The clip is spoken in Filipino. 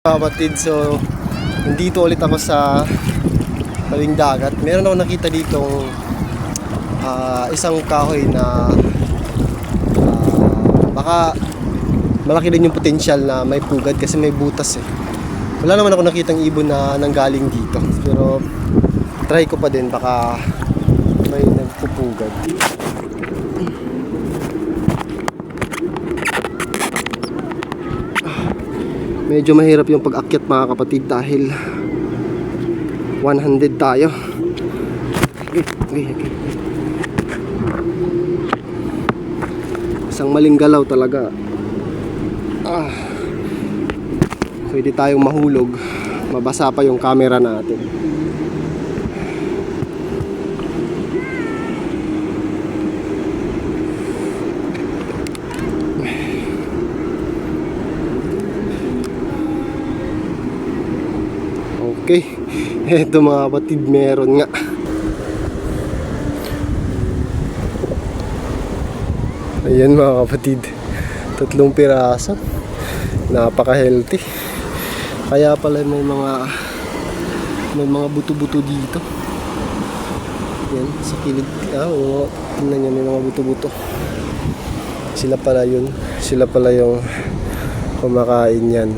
Kapatid, so nandito ulit ako sa tabing dagat. Meron ako nakita ditong isang kahoy na baka malaki din yung potensyal na may pugad kasi may butas eh. Wala naman ako nakitang ibon na nanggaling dito, pero try ko pa din, baka may nagpupugad. Medyo mahirap yung pag-akyat mga kapatid dahil 100 tayo. Okay. Isang maling galaw talaga. Pwede tayong mahulog. Mabasa pa yung camera natin. Okay, eto mga kapatid, meron nga. Ayan mga kapatid, 3 piraso. Napaka-healthy. Kaya pala may mga buto-buto dito. Yan, sa kilid. Oo, tingnan nyo, may mga buto-buto. Sila pala yung kumakain yan.